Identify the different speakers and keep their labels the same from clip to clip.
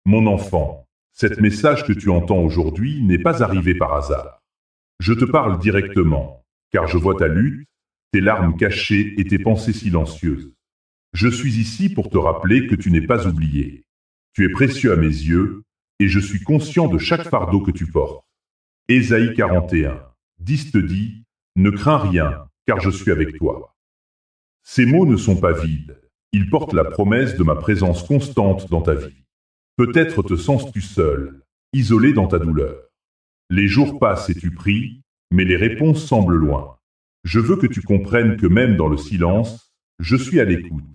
Speaker 1: Mon enfant, cet message que tu entends aujourd'hui n'est pas arrivé par hasard. Je te parle directement, car je vois ta lutte, tes larmes cachées et tes pensées silencieuses. Je suis ici pour te rappeler que tu n'es pas oublié. Tu es précieux à mes yeux, et je suis conscient de chaque fardeau que tu portes. Ésaïe 41, 10 te dit, ne crains rien, car je suis avec toi. Ces mots ne sont pas vides, ils portent la promesse de ma présence constante dans ta vie. Peut-être te sens-tu seul, isolé dans ta douleur. Les jours passent et tu pries, mais les réponses semblent loin. Je veux que tu comprennes que même dans le silence, je suis à l'écoute.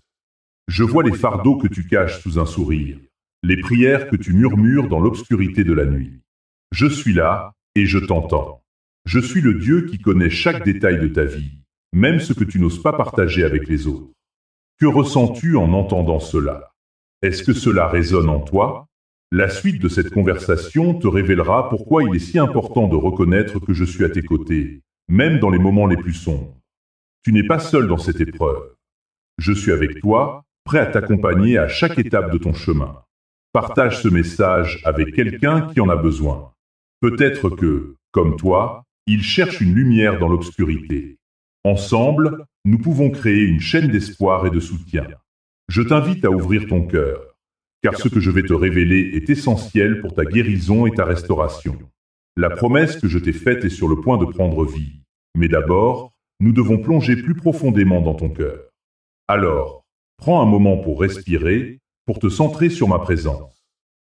Speaker 1: Je vois les fardeaux que tu caches sous un sourire, les prières que tu murmures dans l'obscurité de la nuit. Je suis là, et je t'entends. Je suis le Dieu qui connaît chaque détail de ta vie, même ce que tu n'oses pas partager avec les autres. Que ressens-tu en entendant cela? Est-ce que cela résonne en toi? La suite de cette conversation te révélera pourquoi il est si important de reconnaître que je suis à tes côtés, même dans les moments les plus sombres. Tu n'es pas seul dans cette épreuve. Je suis avec toi, prêt à t'accompagner à chaque étape de ton chemin. Partage ce message avec quelqu'un qui en a besoin. Peut-être que, comme toi, il cherche une lumière dans l'obscurité. Ensemble, nous pouvons créer une chaîne d'espoir et de soutien. Je t'invite à ouvrir ton cœur, car ce que je vais te révéler est essentiel pour ta guérison et ta restauration. La promesse que je t'ai faite est sur le point de prendre vie. Mais d'abord, nous devons plonger plus profondément dans ton cœur. Alors, prends un moment pour respirer, pour te centrer sur ma présence.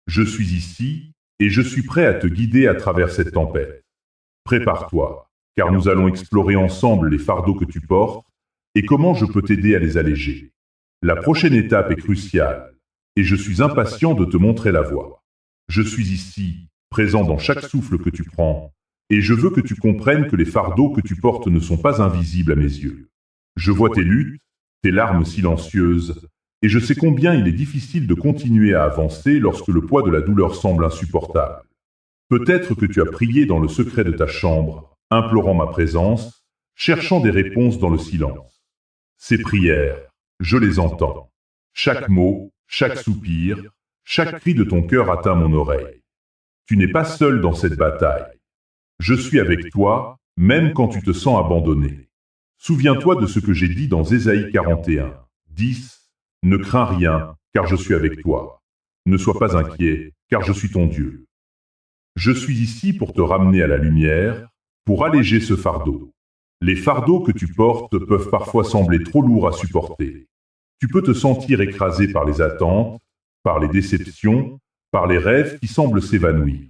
Speaker 1: Je suis ici, et je suis prêt à te guider à travers cette tempête. Prépare-toi, car nous allons explorer ensemble les fardeaux que tu portes et comment je peux t'aider à les alléger. La prochaine étape est cruciale, et je suis impatient de te montrer la voie. Je suis ici, présent dans chaque souffle que tu prends, et je veux que tu comprennes que les fardeaux que tu portes ne sont pas invisibles à mes yeux. Je vois tes luttes, tes larmes silencieuses, et je sais combien il est difficile de continuer à avancer lorsque le poids de la douleur semble insupportable. Peut-être que tu as prié dans le secret de ta chambre, implorant ma présence, cherchant des réponses dans le silence. Ces prières, je les entends. Chaque mot, chaque soupir, chaque cri de ton cœur atteint mon oreille. Tu n'es pas seul dans cette bataille. Je suis avec toi, même quand tu te sens abandonné. Souviens-toi de ce que j'ai dit dans Ésaïe 41, 10. Ne crains rien, car je suis avec toi. Ne sois pas inquiet, car je suis ton Dieu. Je suis ici pour te ramener à la lumière, pour alléger ce fardeau. Les fardeaux que tu portes peuvent parfois sembler trop lourds à supporter. Tu peux te sentir écrasé par les attentes, par les déceptions, par les rêves qui semblent s'évanouir.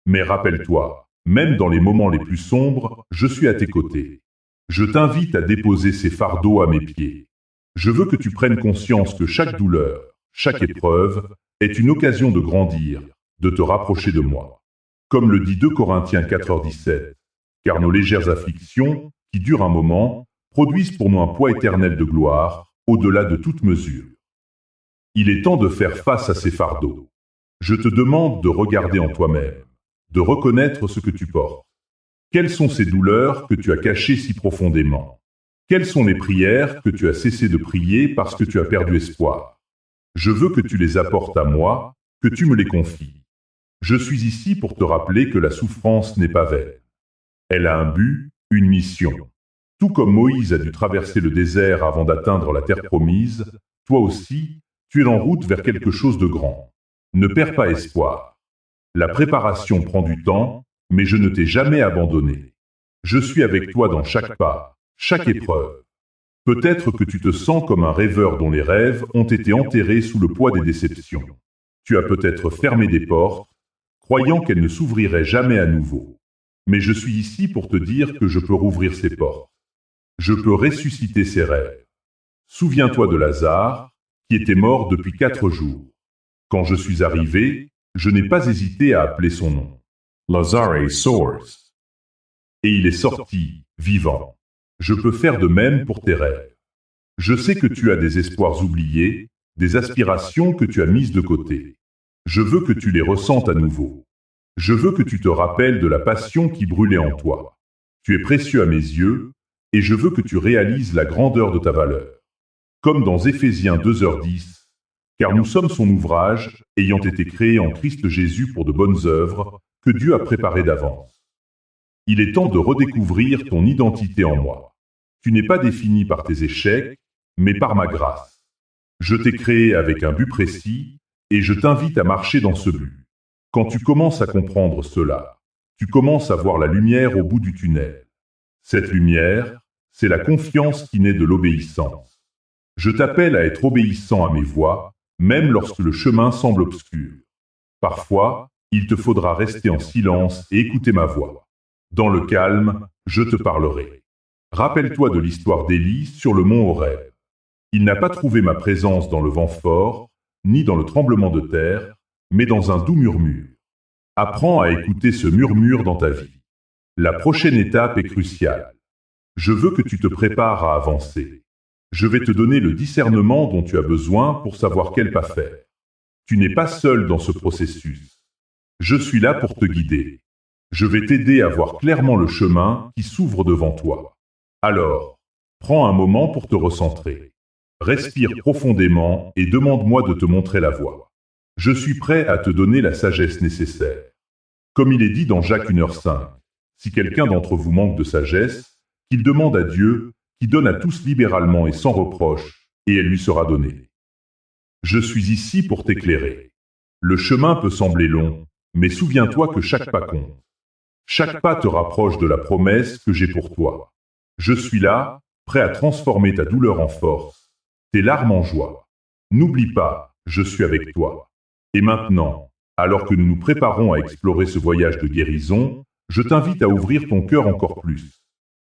Speaker 1: Mais rappelle-toi, même dans les moments les plus sombres, je suis à tes côtés. Je t'invite à déposer ces fardeaux à mes pieds. Je veux que tu prennes conscience que chaque douleur, chaque épreuve, est une occasion de grandir, de te rapprocher de moi. Comme le dit 2 Corinthiens 4h17, car nos légères afflictions, qui durent un moment, produisent pour nous un poids éternel de gloire, au-delà de toute mesure. Il est temps de faire face à ces fardeaux. Je te demande de regarder en toi-même, de reconnaître ce que tu portes. Quelles sont ces douleurs que tu as cachées si profondément? Quelles sont les prières que tu as cessé de prier parce que tu as perdu espoir? Je veux que tu les apportes à moi, que tu me les confies. Je suis ici pour te rappeler que la souffrance n'est pas vaine. Elle a un but, une mission. Tout comme Moïse a dû traverser le désert avant d'atteindre la terre promise, toi aussi, tu es en route vers quelque chose de grand. Ne perds pas espoir. La préparation prend du temps, mais je ne t'ai jamais abandonné. Je suis avec toi dans chaque pas, chaque épreuve. Peut-être que tu te sens comme un rêveur dont les rêves ont été enterrés sous le poids des déceptions. Tu as peut-être fermé des portes, croyant qu'elles ne s'ouvriraient jamais à nouveau. Mais je suis ici pour te dire que je peux rouvrir ces portes. Je peux ressusciter ces rêves. Souviens-toi de Lazare, qui était mort depuis 4 jours. Quand je suis arrivé, je n'ai pas hésité à appeler son nom. Lazare soars. Et il est sorti, vivant. Je peux faire de même pour tes rêves. Je sais que tu as des espoirs oubliés, des aspirations que tu as mises de côté. Je veux que tu les ressentes à nouveau. Je veux que tu te rappelles de la passion qui brûlait en toi. Tu es précieux à mes yeux, et je veux que tu réalises la grandeur de ta valeur. Comme dans Éphésiens 2h10, car nous sommes son ouvrage, ayant été créés en Christ Jésus pour de bonnes œuvres que Dieu a préparées d'avance. Il est temps de redécouvrir ton identité en moi. Tu n'es pas défini par tes échecs, mais par ma grâce. Je t'ai créé avec un but précis, et je t'invite à marcher dans ce but. Quand tu commences à comprendre cela, tu commences à voir la lumière au bout du tunnel. Cette lumière, c'est la confiance qui naît de l'obéissance. Je t'appelle à être obéissant à mes voies, même lorsque le chemin semble obscur. Parfois, il te faudra rester en silence et écouter ma voix. Dans le calme, je te parlerai. Rappelle-toi de l'histoire d'Élie sur le mont Horeb. Il n'a pas trouvé ma présence dans le vent fort, ni dans le tremblement de terre, mais dans un doux murmure. Apprends à écouter ce murmure dans ta vie. La prochaine étape est cruciale. Je veux que tu te prépares à avancer. Je vais te donner le discernement dont tu as besoin pour savoir quel pas faire. Tu n'es pas seul dans ce processus. Je suis là pour te guider. Je vais t'aider à voir clairement le chemin qui s'ouvre devant toi. Alors, prends un moment pour te recentrer. Respire profondément et demande-moi de te montrer la voie. Je suis prêt à te donner la sagesse nécessaire. Comme il est dit dans Jacques 1h5, si quelqu'un d'entre vous manque de sagesse, qu'il demande à Dieu, qui donne à tous libéralement et sans reproche, et elle lui sera donnée. Je suis ici pour t'éclairer. Le chemin peut sembler long, mais souviens-toi que chaque pas compte. Chaque pas te rapproche de la promesse que j'ai pour toi. Je suis là, prêt à transformer ta douleur en force, tes larmes en joie. N'oublie pas, je suis avec toi. Et maintenant, alors que nous nous préparons à explorer ce voyage de guérison, je t'invite à ouvrir ton cœur encore plus.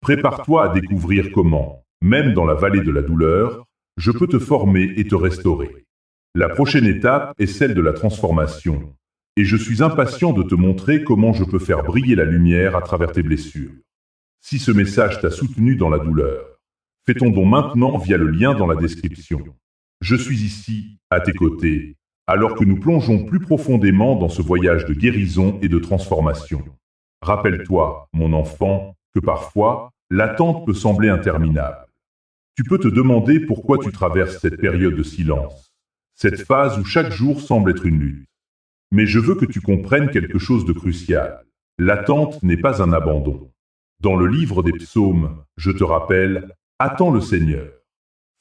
Speaker 1: Prépare-toi à découvrir comment, même dans la vallée de la douleur, je peux te former et te restaurer. La prochaine étape est celle de la transformation, et je suis impatient de te montrer comment je peux faire briller la lumière à travers tes blessures. Si ce message t'a soutenu dans la douleur, fais ton don maintenant via le lien dans la description. Je suis ici, à tes côtés, alors que nous plongeons plus profondément dans ce voyage de guérison et de transformation. Rappelle-toi, mon enfant, que parfois, l'attente peut sembler interminable. Tu peux te demander pourquoi tu traverses cette période de silence, cette phase où chaque jour semble être une lutte. Mais je veux que tu comprennes quelque chose de crucial. L'attente n'est pas un abandon. Dans le livre des psaumes, je te rappelle, attends le Seigneur.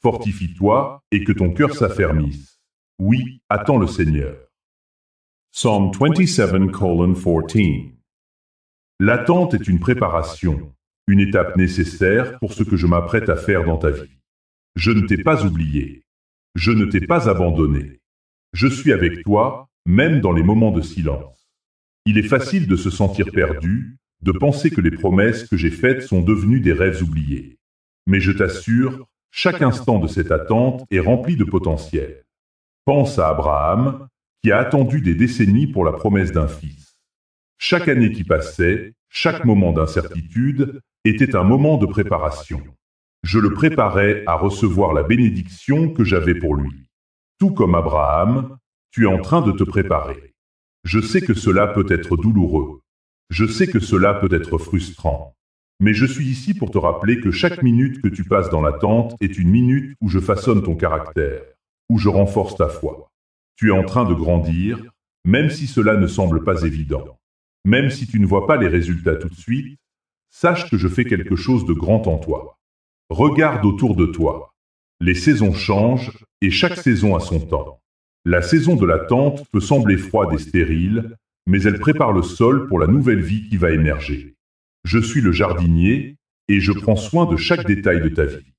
Speaker 1: Fortifie-toi et que ton cœur s'affermisse. Oui, attends le Seigneur.
Speaker 2: Psalm 27:14.
Speaker 1: L'attente est une préparation, une étape nécessaire pour ce que je m'apprête à faire dans ta vie. Je ne t'ai pas oublié. Je ne t'ai pas abandonné. Je suis avec toi, même dans les moments de silence. Il est facile de se sentir perdu, de penser que les promesses que j'ai faites sont devenues des rêves oubliés. Mais je t'assure, chaque instant de cette attente est rempli de potentiel. Pense à Abraham, qui a attendu des décennies pour la promesse d'un fils. Chaque année qui passait, chaque moment d'incertitude, était un moment de préparation. Je le préparais à recevoir la bénédiction que j'avais pour lui. Tout comme Abraham, tu es en train de te préparer. Je sais que cela peut être douloureux. Je sais que cela peut être frustrant. Mais je suis ici pour te rappeler que chaque minute que tu passes dans l'attente est une minute où je façonne ton caractère, où je renforce ta foi. Tu es en train de grandir, même si cela ne semble pas évident. Même si tu ne vois pas les résultats tout de suite, sache que je fais quelque chose de grand en toi. Regarde autour de toi. Les saisons changent et chaque saison a son temps. La saison de l'attente peut sembler froide et stérile, mais elle prépare le sol pour la nouvelle vie qui va émerger. Je suis le jardinier et je prends soin de chaque détail de ta vie.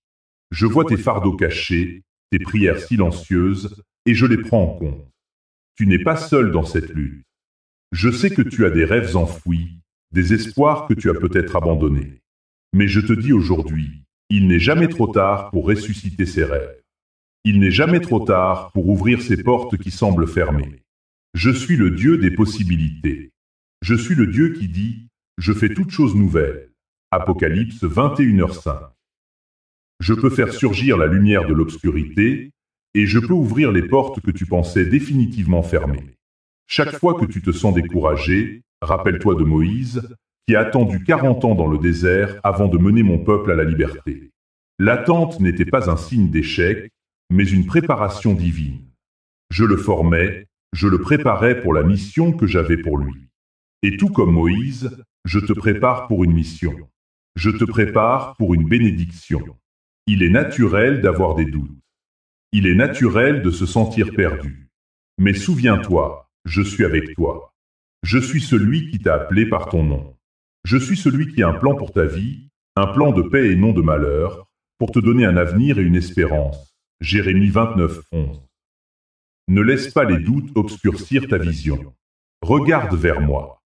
Speaker 1: Je vois tes fardeaux cachés, tes prières silencieuses, et je les prends en compte. Tu n'es pas seul dans cette lutte. Je sais que tu as des rêves enfouis, des espoirs que tu as peut-être abandonnés. Mais je te dis aujourd'hui, il n'est jamais trop tard pour ressusciter ces rêves. Il n'est jamais trop tard pour ouvrir ces portes qui semblent fermées. Je suis le Dieu des possibilités. Je suis le Dieu qui dit « Je fais toutes choses nouvelles ». Apocalypse 21h5. Je peux faire surgir la lumière de l'obscurité et je peux ouvrir les portes que tu pensais définitivement fermées. Chaque fois que tu te sens découragé, rappelle-toi de Moïse, qui a attendu 40 ans dans le désert avant de mener mon peuple à la liberté. L'attente n'était pas un signe d'échec, mais une préparation divine. Je le formais, je le préparais pour la mission que j'avais pour lui. Et tout comme Moïse, je te prépare pour une mission. Je te prépare pour une bénédiction. Il est naturel d'avoir des doutes. Il est naturel de se sentir perdu. Mais souviens-toi, je suis avec toi. Je suis celui qui t'a appelé par ton nom. Je suis celui qui a un plan pour ta vie, un plan de paix et non de malheur, pour te donner un avenir et une espérance. Jérémie 29, 11. Ne laisse pas les doutes obscurcir ta vision. Regarde vers moi.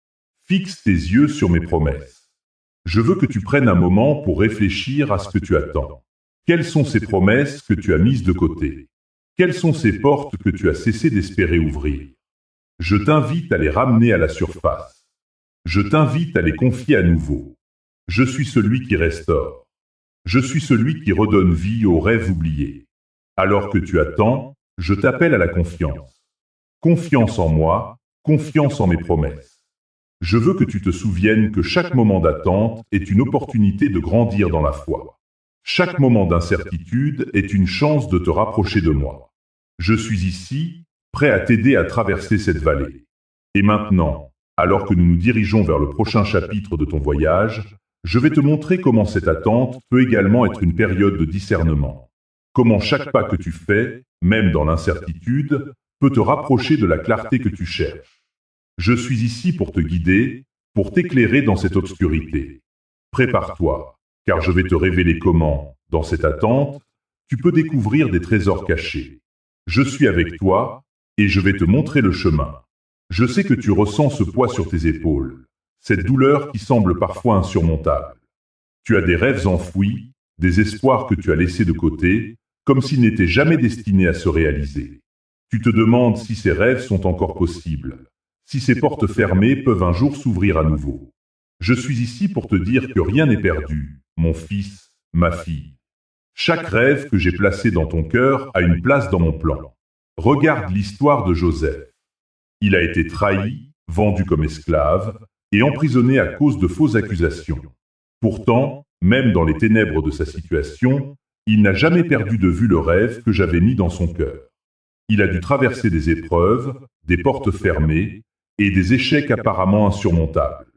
Speaker 1: Fixe tes yeux sur mes promesses. Je veux que tu prennes un moment pour réfléchir à ce que tu attends. Quelles sont ces promesses que tu as mises de côté? Quelles sont ces portes que tu as cessé d'espérer ouvrir? Je t'invite à les ramener à la surface. Je t'invite à les confier à nouveau. Je suis celui qui restaure. Je suis celui qui redonne vie aux rêves oubliés. Alors que tu attends, je t'appelle à la confiance. Confiance en moi, confiance en mes promesses. Je veux que tu te souviennes que chaque moment d'attente est une opportunité de grandir dans la foi. Chaque moment d'incertitude est une chance de te rapprocher de moi. Je suis ici, prêt à t'aider à traverser cette vallée. Et maintenant, alors que nous nous dirigeons vers le prochain chapitre de ton voyage, je vais te montrer comment cette attente peut également être une période de discernement. Comment chaque pas que tu fais, même dans l'incertitude, peut te rapprocher de la clarté que tu cherches. Je suis ici pour te guider, pour t'éclairer dans cette obscurité. Prépare-toi, car je vais te révéler comment, dans cette attente, tu peux découvrir des trésors cachés. Je suis avec toi, et je vais te montrer le chemin. Je sais que tu ressens ce poids sur tes épaules, cette douleur qui semble parfois insurmontable. Tu as des rêves enfouis, des espoirs que tu as laissés de côté, comme s'ils n'étaient jamais destinés à se réaliser. Tu te demandes si ces rêves sont encore possibles, si ces portes fermées peuvent un jour s'ouvrir à nouveau. Je suis ici pour te dire que rien n'est perdu, mon fils, ma fille. Chaque rêve que j'ai placé dans ton cœur a une place dans mon plan. Regarde l'histoire de Joseph. Il a été trahi, vendu comme esclave et emprisonné à cause de fausses accusations. Pourtant, même dans les ténèbres de sa situation, il n'a jamais perdu de vue le rêve que j'avais mis dans son cœur. Il a dû traverser des épreuves, des portes fermées et des échecs apparemment insurmontables.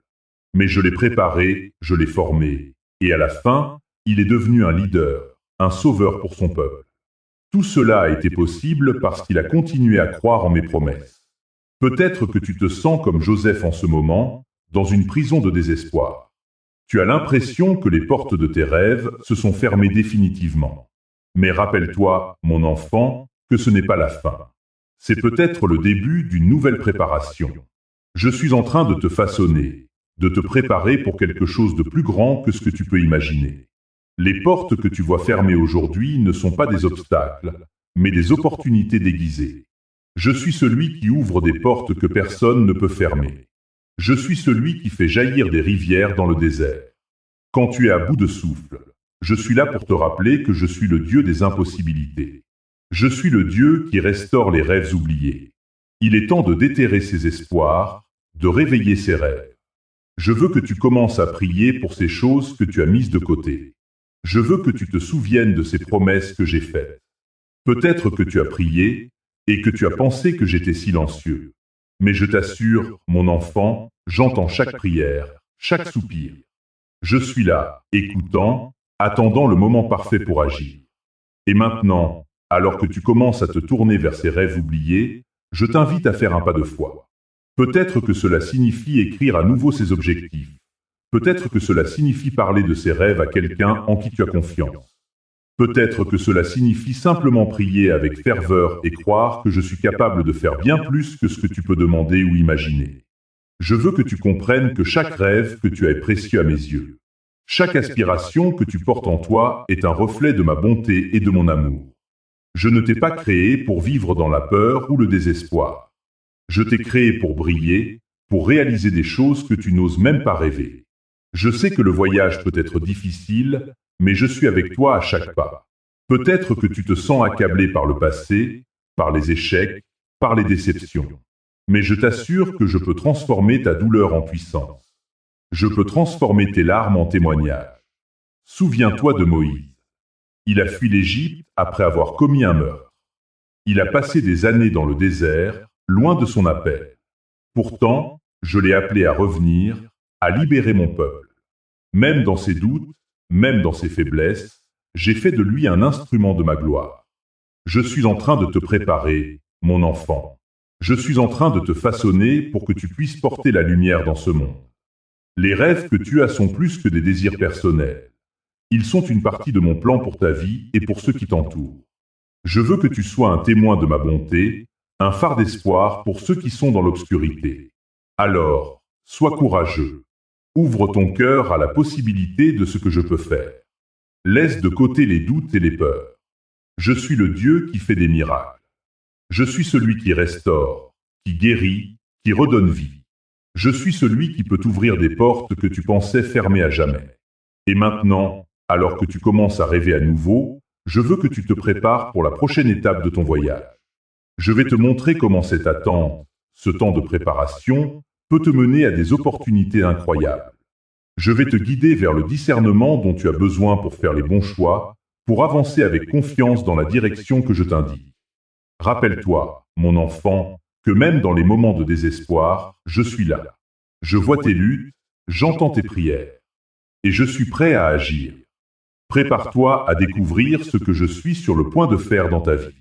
Speaker 1: Mais je l'ai préparé, je l'ai formé, et à la fin, il est devenu un leader, un sauveur pour son peuple. Tout cela a été possible parce qu'il a continué à croire en mes promesses. Peut-être que tu te sens comme Joseph en ce moment, dans une prison de désespoir. Tu as l'impression que les portes de tes rêves se sont fermées définitivement. Mais rappelle-toi, mon enfant, que ce n'est pas la fin. C'est peut-être le début d'une nouvelle préparation. Je suis en train de te façonner, de te préparer pour quelque chose de plus grand que ce que tu peux imaginer. Les portes que tu vois fermées aujourd'hui ne sont pas des obstacles, mais des opportunités déguisées. Je suis celui qui ouvre des portes que personne ne peut fermer. Je suis celui qui fait jaillir des rivières dans le désert. Quand tu es à bout de souffle, je suis là pour te rappeler que je suis le Dieu des impossibilités. Je suis le Dieu qui restaure les rêves oubliés. Il est temps de déterrer ses espoirs, de réveiller ses rêves. Je veux que tu commences à prier pour ces choses que tu as mises de côté. Je veux que tu te souviennes de ces promesses que j'ai faites. Peut-être que tu as prié et que tu as pensé que j'étais silencieux. Mais je t'assure, mon enfant, j'entends chaque prière, chaque soupir. Je suis là, écoutant, attendant le moment parfait pour agir. Et maintenant, alors que tu commences à te tourner vers ces rêves oubliés, je t'invite à faire un pas de foi. Peut-être que cela signifie écrire à nouveau ses objectifs. Peut-être que cela signifie parler de ces rêves à quelqu'un en qui tu as confiance. Peut-être que cela signifie simplement prier avec ferveur et croire que je suis capable de faire bien plus que ce que tu peux demander ou imaginer. Je veux que tu comprennes que chaque rêve que tu as est précieux à mes yeux. Chaque aspiration que tu portes en toi est un reflet de ma bonté et de mon amour. Je ne t'ai pas créé pour vivre dans la peur ou le désespoir. Je t'ai créé pour briller, pour réaliser des choses que tu n'oses même pas rêver. Je sais que le voyage peut être difficile, mais je suis avec toi à chaque pas. Peut-être que tu te sens accablé par le passé, par les échecs, par les déceptions. Mais je t'assure que je peux transformer ta douleur en puissance. Je peux transformer tes larmes en témoignages. Souviens-toi de Moïse. Il a fui l'Égypte après avoir commis un meurtre. Il a passé des années dans le désert, loin de son appel. Pourtant, je l'ai appelé à revenir, à libérer mon peuple. Même dans ses doutes, même dans ses faiblesses, j'ai fait de lui un instrument de ma gloire. Je suis en train de te préparer, mon enfant. Je suis en train de te façonner pour que tu puisses porter la lumière dans ce monde. Les rêves que tu as sont plus que des désirs personnels. Ils sont une partie de mon plan pour ta vie et pour ceux qui t'entourent. Je veux que tu sois un témoin de ma bonté, un phare d'espoir pour ceux qui sont dans l'obscurité. Alors, sois courageux. Ouvre ton cœur à la possibilité de ce que je peux faire. Laisse de côté les doutes et les peurs. Je suis le Dieu qui fait des miracles. Je suis celui qui restaure, qui guérit, qui redonne vie. Je suis celui qui peut t'ouvrir des portes que tu pensais fermées à jamais. Et maintenant, alors que tu commences à rêver à nouveau, je veux que tu te prépares pour la prochaine étape de ton voyage. Je vais te montrer comment cette attente, ce temps de préparation, peut te mener à des opportunités incroyables. Je vais te guider vers le discernement dont tu as besoin pour faire les bons choix, pour avancer avec confiance dans la direction que je t'indique. Rappelle-toi, mon enfant, que même dans les moments de désespoir, je suis là. Je vois tes luttes, j'entends tes prières, et je suis prêt à agir. Prépare-toi à découvrir ce que je suis sur le point de faire dans ta vie.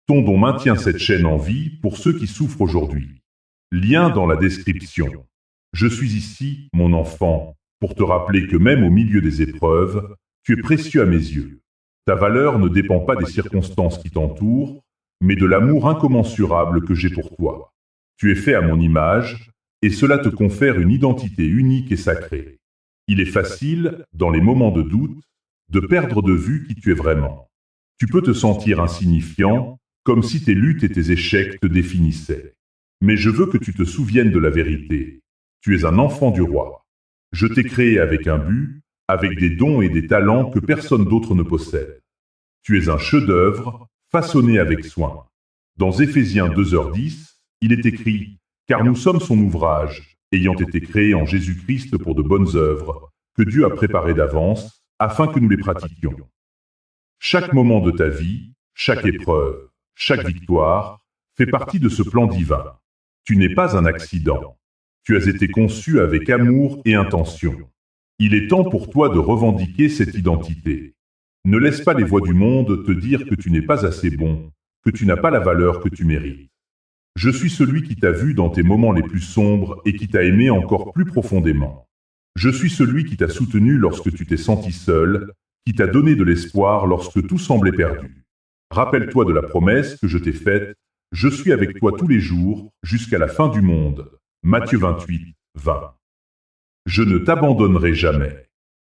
Speaker 1: Ton don maintient cette chaîne en vie pour ceux qui souffrent aujourd'hui. Lien dans la description. Je suis ici, mon enfant, pour te rappeler que même au milieu des épreuves, tu es précieux à mes yeux. Ta valeur ne dépend pas des circonstances qui t'entourent, mais de l'amour incommensurable que j'ai pour toi. Tu es fait à mon image, et cela te confère une identité unique et sacrée. Il est facile, dans les moments de doute, de perdre de vue qui tu es vraiment. Tu peux te sentir insignifiant, comme si tes luttes et tes échecs te définissaient. Mais je veux que tu te souviennes de la vérité. Tu es un enfant du roi. Je t'ai créé avec un but, avec des dons et des talents que personne d'autre ne possède. Tu es un chef-d'œuvre, façonné avec soin. Dans Éphésiens 2h10, il est écrit « Car nous sommes son ouvrage, ayant été créés en Jésus-Christ pour de bonnes œuvres, que Dieu a préparées d'avance, afin que nous les pratiquions. » Chaque moment de ta vie, chaque épreuve, chaque victoire, fait partie de ce plan divin. Tu n'es pas un accident. Tu as été conçu avec amour et intention. Il est temps pour toi de revendiquer cette identité. Ne laisse pas les voix du monde te dire que tu n'es pas assez bon, que tu n'as pas la valeur que tu mérites. Je suis celui qui t'a vu dans tes moments les plus sombres et qui t'a aimé encore plus profondément. Je suis celui qui t'a soutenu lorsque tu t'es senti seul, qui t'a donné de l'espoir lorsque tout semblait perdu. Rappelle-toi de la promesse que je t'ai faite, je suis avec toi tous les jours, jusqu'à la fin du monde. Matthieu 28, 20. Je ne t'abandonnerai jamais.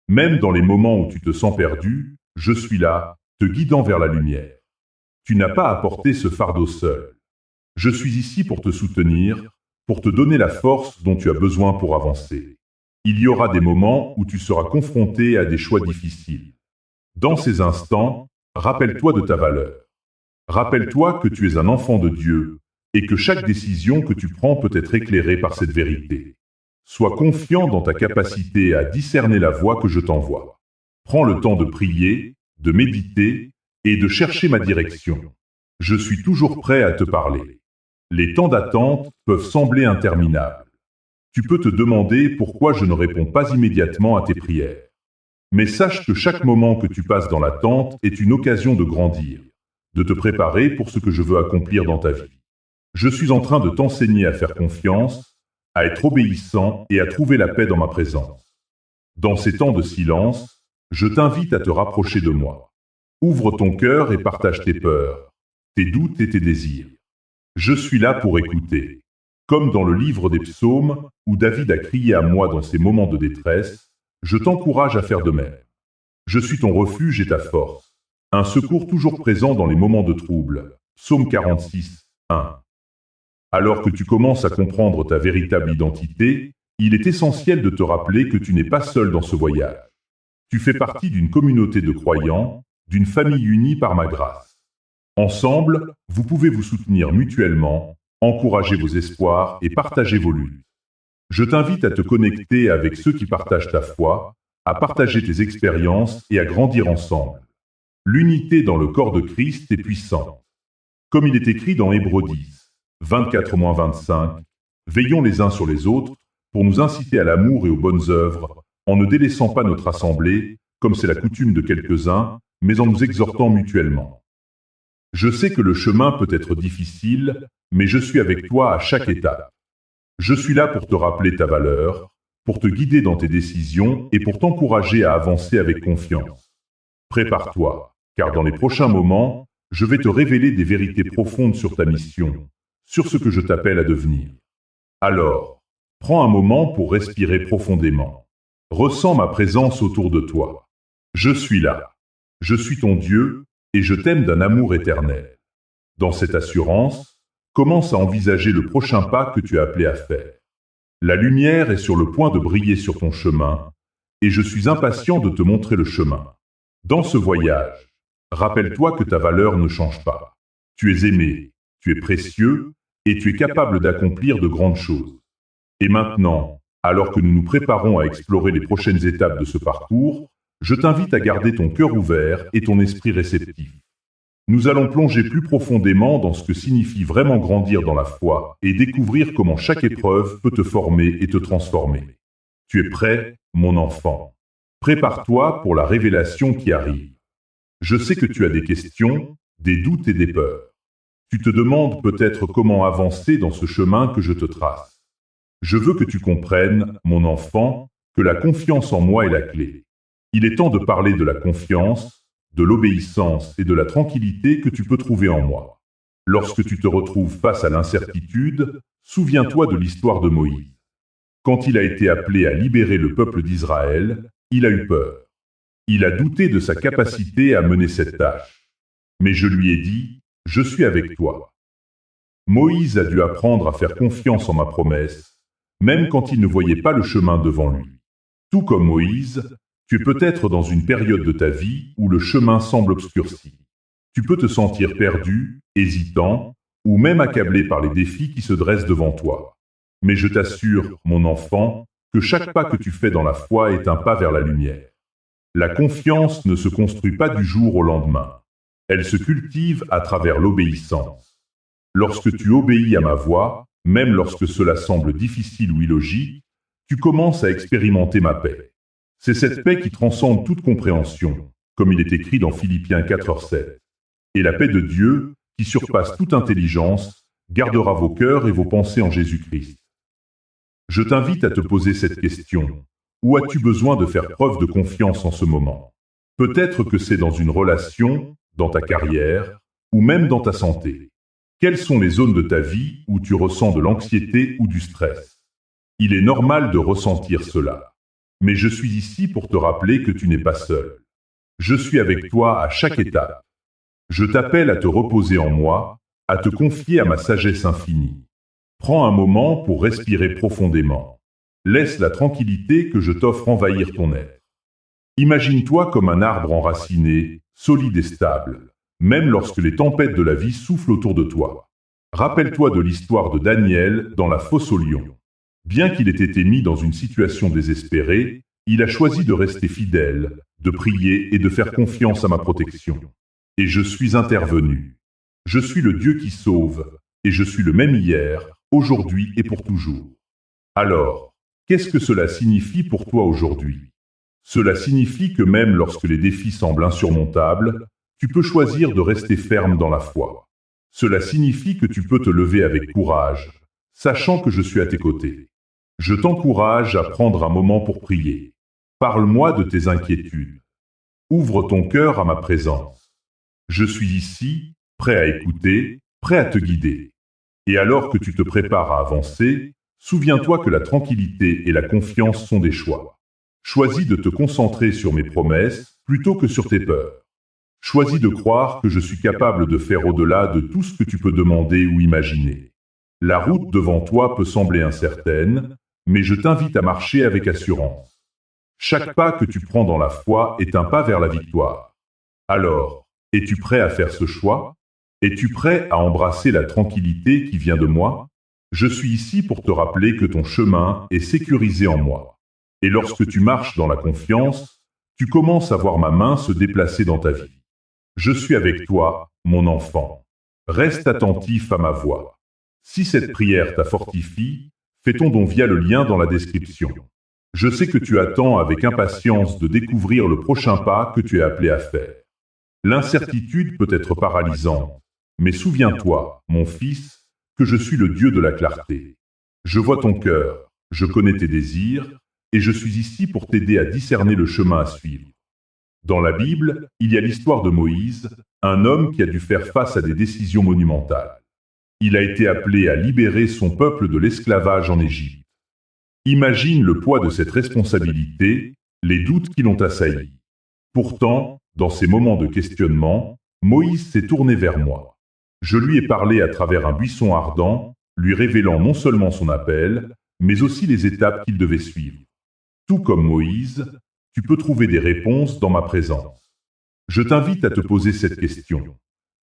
Speaker 1: Même dans les moments où tu te sens perdu, je suis là, te guidant vers la lumière. Tu n'as pas à porter ce fardeau seul. Je suis ici pour te soutenir, pour te donner la force dont tu as besoin pour avancer. Il y aura des moments où tu seras confronté à des choix difficiles. Dans ces instants, rappelle-toi de ta valeur. Rappelle-toi que tu es un enfant de Dieu et que chaque décision que tu prends peut être éclairée par cette vérité. Sois confiant dans ta capacité à discerner la voie que je t'envoie. Prends le temps de prier, de méditer et de chercher ma direction. Je suis toujours prêt à te parler. Les temps d'attente peuvent sembler interminables. Tu peux te demander pourquoi je ne réponds pas immédiatement à tes prières. Mais sache que chaque moment que tu passes dans l'attente est une occasion de grandir, de te préparer pour ce que je veux accomplir dans ta vie. Je suis en train de t'enseigner à faire confiance, à être obéissant et à trouver la paix dans ma présence. Dans ces temps de silence, je t'invite à te rapprocher de moi. Ouvre ton cœur et partage tes peurs, tes doutes et tes désirs. Je suis là pour écouter. Comme dans le livre des psaumes, où David a crié à moi dans ses moments de détresse, je t'encourage à faire de même. Je suis ton refuge et ta force, un secours toujours présent dans les moments de trouble. Psaume 46, 1. Alors que tu commences à comprendre ta véritable identité, il est essentiel de te rappeler que tu n'es pas seul dans ce voyage. Tu fais partie d'une communauté de croyants, d'une famille unie par ma grâce. Ensemble, vous pouvez vous soutenir mutuellement, encourager vos espoirs et partager vos luttes. Je t'invite à te connecter avec ceux qui partagent ta foi, à partager tes expériences et à grandir ensemble. L'unité dans le corps de Christ est puissante. Comme il est écrit dans Hébreux 10, 24-25, veillons les uns sur les autres pour nous inciter à l'amour et aux bonnes œuvres, en ne délaissant pas notre assemblée, comme c'est la coutume de quelques-uns, mais en nous exhortant mutuellement. Je sais que le chemin peut être difficile, mais je suis avec toi à chaque étape. Je suis là pour te rappeler ta valeur, pour te guider dans tes décisions et pour t'encourager à avancer avec confiance. Prépare-toi, car dans les prochains moments, je vais te révéler des vérités profondes sur ta mission, sur ce que je t'appelle à devenir. Alors, prends un moment pour respirer profondément. Ressens ma présence autour de toi. Je suis là. Je suis ton Dieu et je t'aime d'un amour éternel. Dans cette assurance, commence à envisager le prochain pas que tu es appelé à faire. La lumière est sur le point de briller sur ton chemin et je suis impatient de te montrer le chemin. Dans ce voyage, rappelle-toi que ta valeur ne change pas. Tu es aimé, tu es précieux et tu es capable d'accomplir de grandes choses. Et maintenant, alors que nous nous préparons à explorer les prochaines étapes de ce parcours, je t'invite à garder ton cœur ouvert et ton esprit réceptif. Nous allons plonger plus profondément dans ce que signifie vraiment grandir dans la foi et découvrir comment chaque épreuve peut te former et te transformer. Tu es prêt, mon enfant? Prépare-toi pour la révélation qui arrive. Je sais que tu as des questions, des doutes et des peurs. Tu te demandes peut-être comment avancer dans ce chemin que je te trace. Je veux que tu comprennes, mon enfant, que la confiance en moi est la clé. Il est temps de parler de la confiance, de l'obéissance et de la tranquillité que tu peux trouver en moi. Lorsque tu te retrouves face à l'incertitude, souviens-toi de l'histoire de Moïse. Quand il a été appelé à libérer le peuple d'Israël, il a eu peur. Il a douté de sa capacité à mener cette tâche. Mais je lui ai dit, « Je suis avec toi ». Moïse a dû apprendre à faire confiance en ma promesse, même quand il ne voyait pas le chemin devant lui. Tout comme Moïse, tu es peut-être dans une période de ta vie où le chemin semble obscurci. Tu peux te sentir perdu, hésitant, ou même accablé par les défis qui se dressent devant toi. Mais je t'assure, mon enfant, que chaque pas que tu fais dans la foi est un pas vers la lumière. La confiance ne se construit pas du jour au lendemain. Elle se cultive à travers l'obéissance. Lorsque tu obéis à ma voix, même lorsque cela semble difficile ou illogique, tu commences à expérimenter ma paix. C'est cette paix qui transcende toute compréhension, comme il est écrit dans Philippiens 4:7. Et la paix de Dieu, qui surpasse toute intelligence, gardera vos cœurs et vos pensées en Jésus-Christ. Je t'invite à te poser cette question. Où as-tu besoin de faire preuve de confiance en ce moment? Peut-être que c'est dans une relation, dans ta carrière, ou même dans ta santé. Quelles sont les zones de ta vie où tu ressens de l'anxiété ou du stress? Il est normal de ressentir cela. Mais je suis ici pour te rappeler que tu n'es pas seul. Je suis avec toi à chaque étape. Je t'appelle à te reposer en moi, à te confier à ma sagesse infinie. Prends un moment pour respirer profondément. Laisse la tranquillité que je t'offre envahir ton être. Imagine-toi comme un arbre enraciné, solide et stable, même lorsque les tempêtes de la vie soufflent autour de toi. Rappelle-toi de l'histoire de Daniel dans la fosse aux lions. Bien qu'il ait été mis dans une situation désespérée, il a choisi de rester fidèle, de prier et de faire confiance à ma protection. Et je suis intervenu. Je suis le Dieu qui sauve, et je suis le même hier, aujourd'hui et pour toujours. Alors, qu'est-ce que cela signifie pour toi aujourd'hui? Cela signifie que même lorsque les défis semblent insurmontables, tu peux choisir de rester ferme dans la foi. Cela signifie que tu peux te lever avec courage, sachant que je suis à tes côtés. Je t'encourage à prendre un moment pour prier. Parle-moi de tes inquiétudes. Ouvre ton cœur à ma présence. Je suis ici, prêt à écouter, prêt à te guider. Et alors que tu te prépares à avancer, souviens-toi que la tranquillité et la confiance sont des choix. Choisis de te concentrer sur mes promesses plutôt que sur tes peurs. Choisis de croire que je suis capable de faire au-delà de tout ce que tu peux demander ou imaginer. La route devant toi peut sembler incertaine, mais je t'invite à marcher avec assurance. Chaque pas que tu prends dans la foi est un pas vers la victoire. Alors, es-tu prêt à faire ce choix? Es-tu prêt à embrasser la tranquillité qui vient de moi? Je suis ici pour te rappeler que ton chemin est sécurisé en moi. Et lorsque tu marches dans la confiance, tu commences à voir ma main se déplacer dans ta vie. Je suis avec toi, mon enfant. Reste attentif à ma voix. Si cette prière t'a fortifié, fais ton don via le lien dans la description. Je sais que tu attends avec impatience de découvrir le prochain pas que tu es appelé à faire. L'incertitude peut être paralysante, mais souviens-toi, mon fils, que je suis le Dieu de la clarté. Je vois ton cœur, je connais tes désirs, et je suis ici pour t'aider à discerner le chemin à suivre. Dans la Bible, il y a l'histoire de Moïse, un homme qui a dû faire face à des décisions monumentales. Il a été appelé à libérer son peuple de l'esclavage en Égypte. Imagine le poids de cette responsabilité, les doutes qui l'ont assailli. Pourtant, dans ces moments de questionnement, Moïse s'est tourné vers moi. Je lui ai parlé à travers un buisson ardent, lui révélant non seulement son appel, mais aussi les étapes qu'il devait suivre. Tout comme Moïse, tu peux trouver des réponses dans ma présence. Je t'invite à te poser cette question.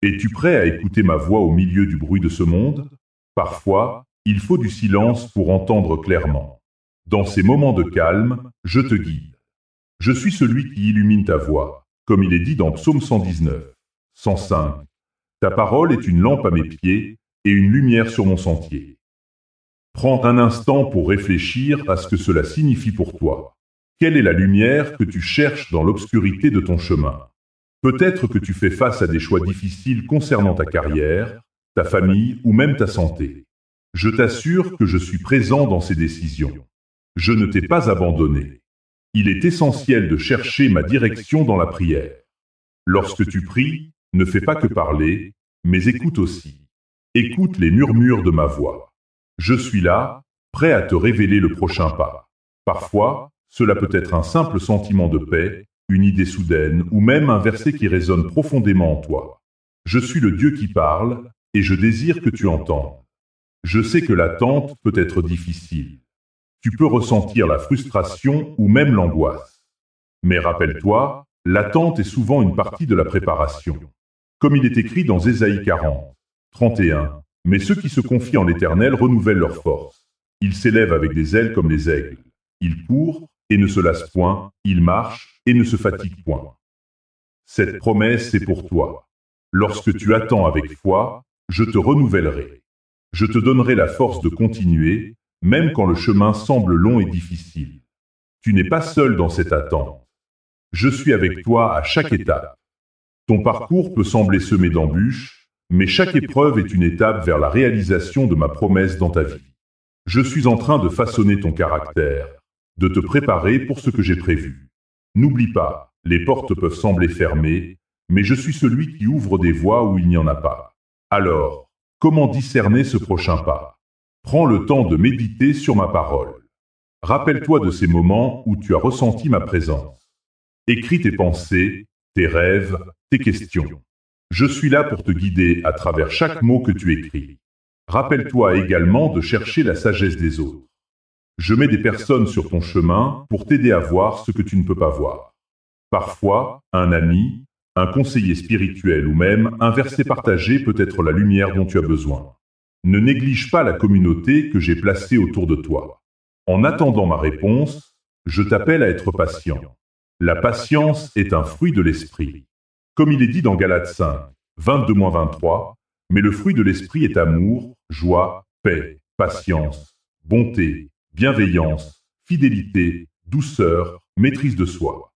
Speaker 1: Es-tu prêt à écouter ma voix au milieu du bruit de ce monde? Parfois, il faut du silence pour entendre clairement. Dans ces moments de calme, je te guide. Je suis celui qui illumine ta voix, comme il est dit dans Psaume 119, 105. Ta parole est une lampe à mes pieds et une lumière sur mon sentier. Prends un instant pour réfléchir à ce que cela signifie pour toi. Quelle est la lumière que tu cherches dans l'obscurité de ton chemin? Peut-être que tu fais face à des choix difficiles concernant ta carrière, ta famille ou même ta santé. Je t'assure que je suis présent dans ces décisions. Je ne t'ai pas abandonné. Il est essentiel de chercher ma direction dans la prière. Lorsque tu pries, ne fais pas que parler, mais écoute aussi. Écoute les murmures de ma voix. Je suis là, prêt à te révéler le prochain pas. Parfois, cela peut être un simple sentiment de paix, une idée soudaine ou même un verset qui résonne profondément en toi. Je suis le Dieu qui parle et je désire que tu entendes. Je sais que l'attente peut être difficile. Tu peux ressentir la frustration ou même l'angoisse. Mais rappelle-toi, l'attente est souvent une partie de la préparation. Comme il est écrit dans Ésaïe 40, 31, « Mais ceux qui se confient en l'Éternel renouvellent leur force. Ils s'élèvent avec des ailes comme les aigles. Ils courent et ne se lassent point, ils marchent et ne se fatiguent point. » Cette promesse est pour toi. Lorsque tu attends avec foi, je te renouvellerai. Je te donnerai la force de continuer, même quand le chemin semble long et difficile. Tu n'es pas seul dans cette attente. Je suis avec toi à chaque étape. Ton parcours peut sembler semé d'embûches, mais chaque épreuve est une étape vers la réalisation de ma promesse dans ta vie. Je suis en train de façonner ton caractère, de te préparer pour ce que j'ai prévu. N'oublie pas, les portes peuvent sembler fermées, mais je suis celui qui ouvre des voies où il n'y en a pas. Alors, comment discerner ce prochain pas? Prends le temps de méditer sur ma parole. Rappelle-toi de ces moments où tu as ressenti ma présence. Écris tes pensées, tes rêves, tes questions. Je suis là pour te guider à travers chaque mot que tu écris. Rappelle-toi également de chercher la sagesse des autres. Je mets des personnes sur ton chemin pour t'aider à voir ce que tu ne peux pas voir. Parfois, un ami, un conseiller spirituel ou même un verset partagé peut être la lumière dont tu as besoin. Ne néglige pas la communauté que j'ai placée autour de toi. En attendant ma réponse, je t'appelle à être patient. La patience est un fruit de l'esprit. Comme il est dit dans Galates 5, 22-23, « Mais le fruit de l'esprit est amour, joie, paix, patience, bonté, bienveillance, fidélité, douceur, maîtrise de soi. »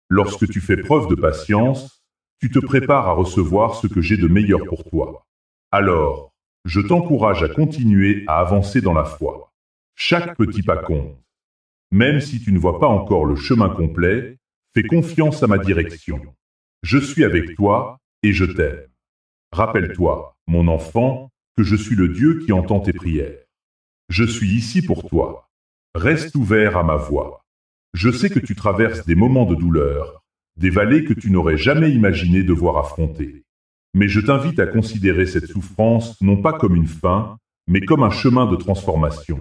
Speaker 1: Lorsque tu fais preuve de patience, tu te prépares à recevoir ce que j'ai de meilleur pour toi. Alors, je t'encourage à continuer à avancer dans la foi. Chaque petit pas compte. Même si tu ne vois pas encore le chemin complet, fais confiance à ma direction. Je suis avec toi et je t'aime. Rappelle-toi, mon enfant, que je suis le Dieu qui entend tes prières. Je suis ici pour toi. Reste ouvert à ma voix. Je sais que tu traverses des moments de douleur, des vallées que tu n'aurais jamais imaginé devoir affronter. Mais je t'invite à considérer cette souffrance non pas comme une fin, mais comme un chemin de transformation.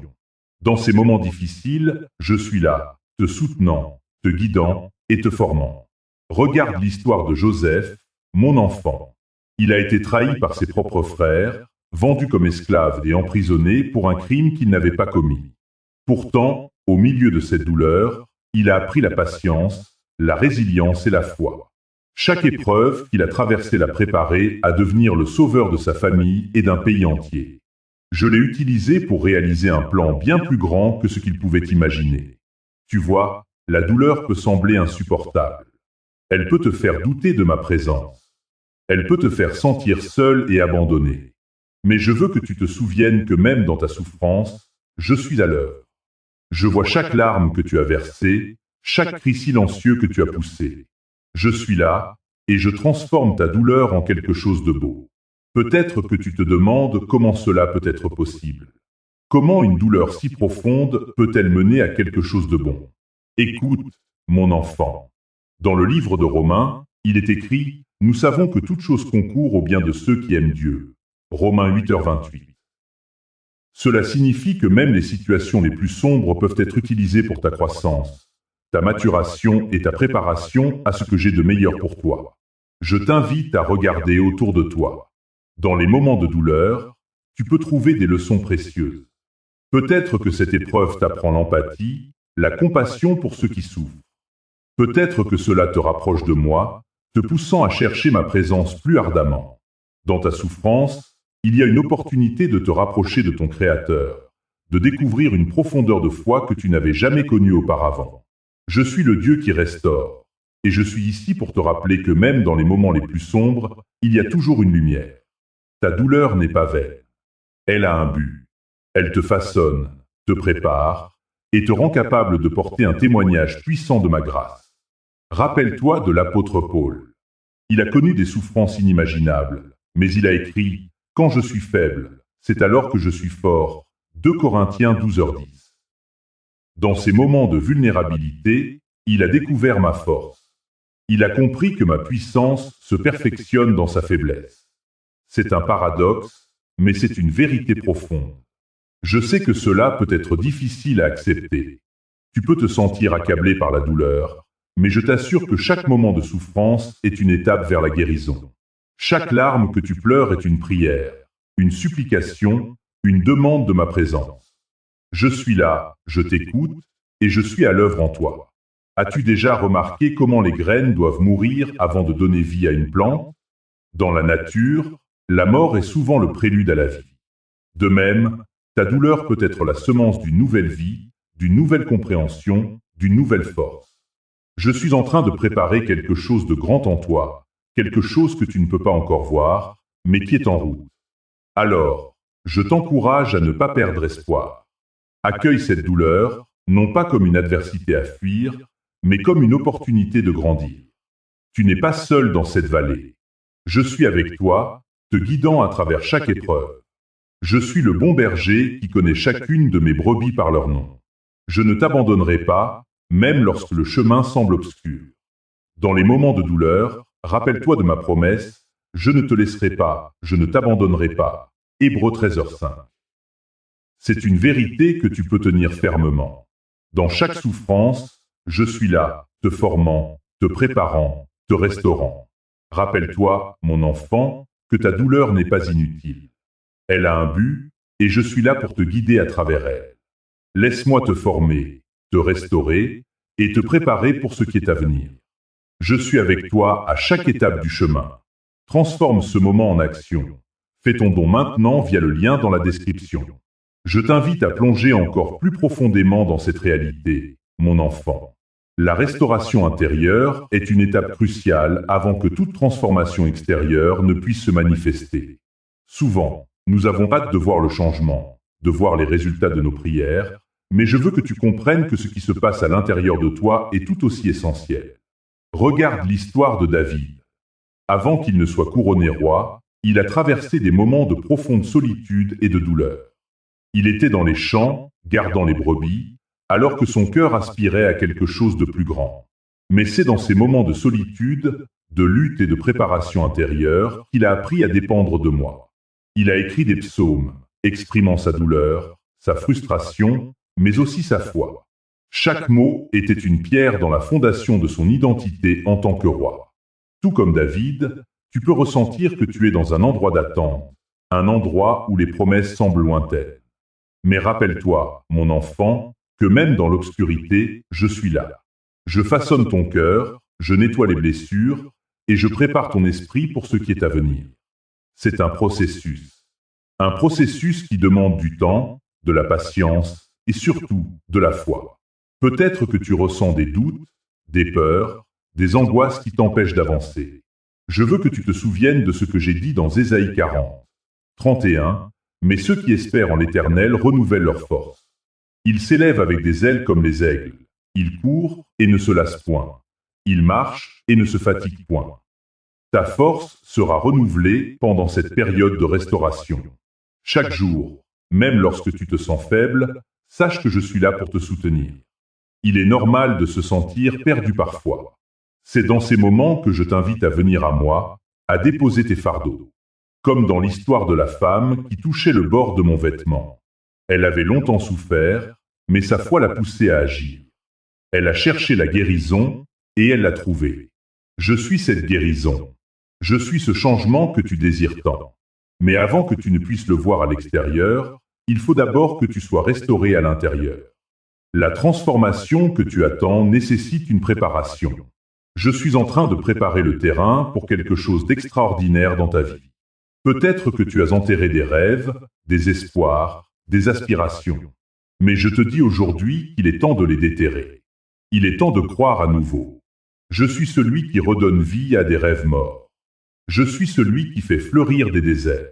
Speaker 1: Dans ces moments difficiles, je suis là, te soutenant, te guidant et te formant. Regarde l'histoire de Joseph, mon enfant. Il a été trahi par ses propres frères, vendu comme esclave et emprisonné pour un crime qu'il n'avait pas commis. Pourtant, au milieu de cette douleur, il a appris la patience, la résilience et la foi. Chaque épreuve qu'il a traversée l'a préparé à devenir le sauveur de sa famille et d'un pays entier. Je l'ai utilisé pour réaliser un plan bien plus grand que ce qu'il pouvait imaginer. Tu vois, la douleur peut sembler insupportable. Elle peut te faire douter de ma présence. Elle peut te faire sentir seul et abandonné. Mais je veux que tu te souviennes que même dans ta souffrance, je suis à l'œuvre. Je vois chaque larme que tu as versée, chaque cri silencieux que tu as poussé. Je suis là, et je transforme ta douleur en quelque chose de beau. Peut-être que tu te demandes comment cela peut être possible. Comment une douleur si profonde peut-elle mener à quelque chose de bon? Écoute, mon enfant. Dans le livre de Romains, il est écrit « Nous savons que toute chose concourt au bien de ceux qui aiment Dieu ». Romains 8h28. Cela signifie que même les situations les plus sombres peuvent être utilisées pour ta croissance, ta maturation et ta préparation à ce que j'ai de meilleur pour toi. Je t'invite à regarder autour de toi. Dans les moments de douleur, tu peux trouver des leçons précieuses. Peut-être que cette épreuve t'apprend l'empathie, la compassion pour ceux qui souffrent. Peut-être que cela te rapproche de moi, te poussant à chercher ma présence plus ardemment. Dans ta souffrance, il y a une opportunité de te rapprocher de ton Créateur, de découvrir une profondeur de foi que tu n'avais jamais connue auparavant. Je suis le Dieu qui restaure, et je suis ici pour te rappeler que même dans les moments les plus sombres, il y a toujours une lumière. Ta douleur n'est pas vaine. Elle a un but. Elle te façonne, te prépare, et te rend capable de porter un témoignage puissant de ma grâce. Rappelle-toi de l'apôtre Paul. Il a connu des souffrances inimaginables, mais il a écrit « Quand je suis faible, c'est alors que je suis fort » 2 Corinthiens 12h10. Dans ces moments de vulnérabilité, il a découvert ma force. Il a compris que ma puissance se perfectionne dans sa faiblesse. C'est un paradoxe, mais c'est une vérité profonde. Je sais que cela peut être difficile à accepter. Tu peux te sentir accablé par la douleur, mais je t'assure que chaque moment de souffrance est une étape vers la guérison. Chaque larme que tu pleures est une prière, une supplication, une demande de ma présence. Je suis là, je t'écoute, et je suis à l'œuvre en toi. As-tu déjà remarqué comment les graines doivent mourir avant de donner vie à une plante? Dans la nature, la mort est souvent le prélude à la vie. De même, ta douleur peut être la semence d'une nouvelle vie, d'une nouvelle compréhension, d'une nouvelle force. Je suis en train de préparer quelque chose de grand en toi, quelque chose que tu ne peux pas encore voir, mais qui est en route. Alors, je t'encourage à ne pas perdre espoir. Accueille cette douleur, non pas comme une adversité à fuir, mais comme une opportunité de grandir. Tu n'es pas seul dans cette vallée. Je suis avec toi, te guidant à travers chaque épreuve. Je suis le bon berger qui connaît chacune de mes brebis par leur nom. Je ne t'abandonnerai pas, même lorsque le chemin semble obscur. Dans les moments de douleur, rappelle-toi de ma promesse, je ne te laisserai pas, je ne t'abandonnerai pas. Hébreux 13h5. C'est une vérité que tu peux tenir fermement. Dans chaque souffrance, je suis là, te formant, te préparant, te restaurant. Rappelle-toi, mon enfant, que ta douleur n'est pas inutile. Elle a un but, et je suis là pour te guider à travers elle. Laisse-moi te former, te restaurer, et te préparer pour ce qui est à venir. Je suis avec toi à chaque étape du chemin. Transforme ce moment en action. Fais ton don maintenant via le lien dans la description. Je t'invite à plonger encore plus profondément dans cette réalité, mon enfant. La restauration intérieure est une étape cruciale avant que toute transformation extérieure ne puisse se manifester. Souvent, nous avons hâte de voir le changement, de voir les résultats de nos prières, mais je veux que tu comprennes que ce qui se passe à l'intérieur de toi est tout aussi essentiel. Regarde l'histoire de David. Avant qu'il ne soit couronné roi, il a traversé des moments de profonde solitude et de douleur. Il était dans les champs, gardant les brebis, alors que son cœur aspirait à quelque chose de plus grand. Mais c'est dans ces moments de solitude, de lutte et de préparation intérieure qu'il a appris à dépendre de moi. Il a écrit des psaumes, exprimant sa douleur, sa frustration, mais aussi sa foi. Chaque mot était une pierre dans la fondation de son identité en tant que roi. Tout comme David, tu peux ressentir que tu es dans un endroit d'attente, un endroit où les promesses semblent lointaines. Mais rappelle-toi, mon enfant, que même dans l'obscurité, je suis là. Je façonne ton cœur, je nettoie les blessures, et je prépare ton esprit pour ce qui est à venir. C'est un processus. Un processus qui demande du temps, de la patience et surtout de la foi. Peut-être que tu ressens des doutes, des peurs, des angoisses qui t'empêchent d'avancer. Je veux que tu te souviennes de ce que j'ai dit dans Ésaïe 40, 31, « Mais ceux qui espèrent en l'Éternel renouvellent leur force. Ils s'élèvent avec des ailes comme les aigles. Ils courent et ne se lassent point. Ils marchent et ne se fatiguent point. » Ta force sera renouvelée pendant cette période de restauration. Chaque jour, même lorsque tu te sens faible, sache que je suis là pour te soutenir. Il est normal de se sentir perdu parfois. C'est dans ces moments que je t'invite à venir à moi, à déposer tes fardeaux. Comme dans l'histoire de la femme qui touchait le bord de mon vêtement. Elle avait longtemps souffert, mais sa foi l'a poussée à agir. Elle a cherché la guérison et elle l'a trouvée. Je suis cette guérison. Je suis ce changement que tu désires tant. Mais avant que tu ne puisses le voir à l'extérieur, il faut d'abord que tu sois restauré à l'intérieur. La transformation que tu attends nécessite une préparation. Je suis en train de préparer le terrain pour quelque chose d'extraordinaire dans ta vie. Peut-être que tu as enterré des rêves, des espoirs, des aspirations. Mais je te dis aujourd'hui qu'il est temps de les déterrer. Il est temps de croire à nouveau. Je suis celui qui redonne vie à des rêves morts. Je suis celui qui fait fleurir des déserts.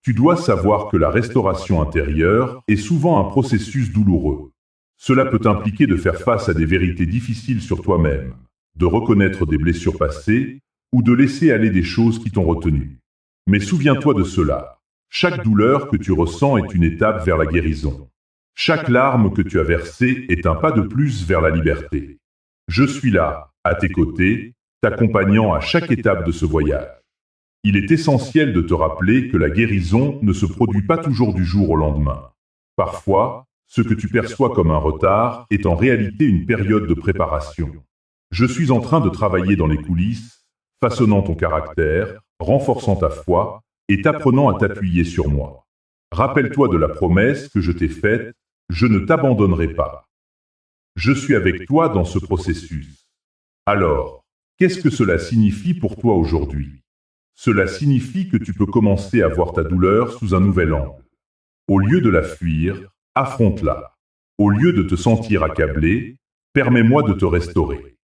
Speaker 1: Tu dois savoir que la restauration intérieure est souvent un processus douloureux. Cela peut impliquer de faire face à des vérités difficiles sur toi-même, de reconnaître des blessures passées ou de laisser aller des choses qui t'ont retenu. Mais souviens-toi de cela. Chaque douleur que tu ressens est une étape vers la guérison. Chaque larme que tu as versée est un pas de plus vers la liberté. Je suis là, à tes côtés, t'accompagnant à chaque étape de ce voyage. Il est essentiel de te rappeler que la guérison ne se produit pas toujours du jour au lendemain. Parfois, ce que tu perçois comme un retard est en réalité une période de préparation. Je suis en train de travailler dans les coulisses, façonnant ton caractère, renforçant ta foi et t'apprenant à t'appuyer sur moi. Rappelle-toi de la promesse que je t'ai faite, je ne t'abandonnerai pas. Je suis avec toi dans ce processus. Alors, qu'est-ce que cela signifie pour toi aujourd'hui? Cela signifie que tu peux commencer à voir ta douleur sous un nouvel angle. Au lieu de la fuir, affronte-la. Au lieu de te sentir accablé, permets-moi de te restaurer.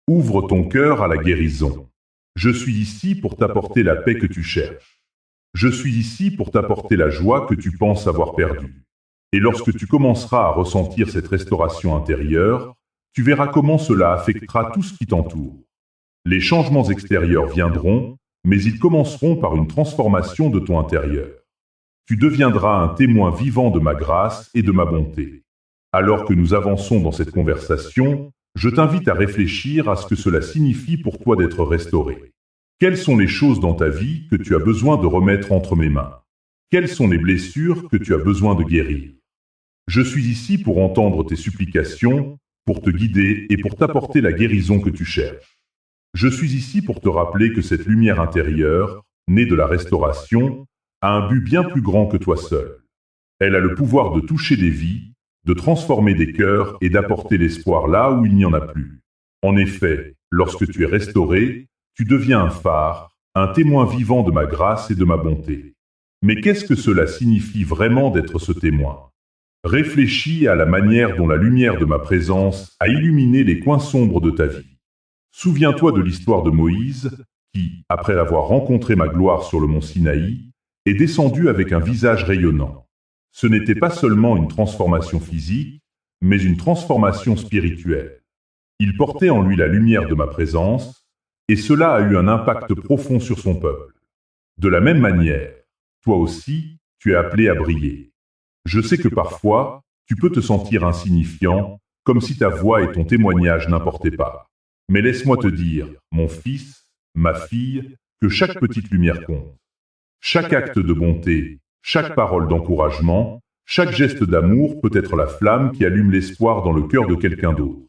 Speaker 1: Ouvre ton cœur à la guérison. Je suis ici pour t'apporter la paix que tu cherches. Je suis ici pour t'apporter la joie que tu penses avoir perdue. Et lorsque tu commenceras à ressentir cette restauration intérieure, tu verras comment cela affectera tout ce qui t'entoure. Les changements extérieurs viendront, mais ils commenceront par une transformation de ton intérieur. Tu deviendras un témoin vivant de ma grâce et de ma bonté. Alors que nous avançons dans cette conversation, je t'invite à réfléchir à ce que cela signifie pour toi d'être restauré. Quelles sont les choses dans ta vie que tu as besoin de remettre entre mes mains? Quelles sont les blessures que tu as besoin de guérir? Je suis ici pour entendre tes supplications, pour te guider et pour t'apporter la guérison que tu cherches. Je suis ici pour te rappeler que cette lumière intérieure, née de la restauration, a un but bien plus grand que toi seul. Elle a le pouvoir de toucher des vies, de transformer des cœurs et d'apporter l'espoir là où il n'y en a plus. En effet, lorsque tu es restauré, tu deviens un phare, un témoin vivant de ma grâce et de ma bonté. Mais qu'est-ce que cela signifie vraiment d'être ce témoin? Réfléchis à la manière dont la lumière de ma présence a illuminé les coins sombres de ta vie. Souviens-toi de l'histoire de Moïse, qui, après avoir rencontré ma gloire sur le mont Sinaï, est descendu avec un visage rayonnant. Ce n'était pas seulement une transformation physique, mais une transformation spirituelle. Il portait en lui la lumière de ma présence, et cela a eu un impact profond sur son peuple. De la même manière, toi aussi, tu es appelé à briller. Je sais que parfois, tu peux te sentir insignifiant, comme si ta voix et ton témoignage n'importaient pas. Mais laisse-moi te dire, mon fils, ma fille, que chaque petite lumière compte. Chaque acte de bonté, chaque parole d'encouragement, chaque geste d'amour peut être la flamme qui allume l'espoir dans le cœur de quelqu'un d'autre.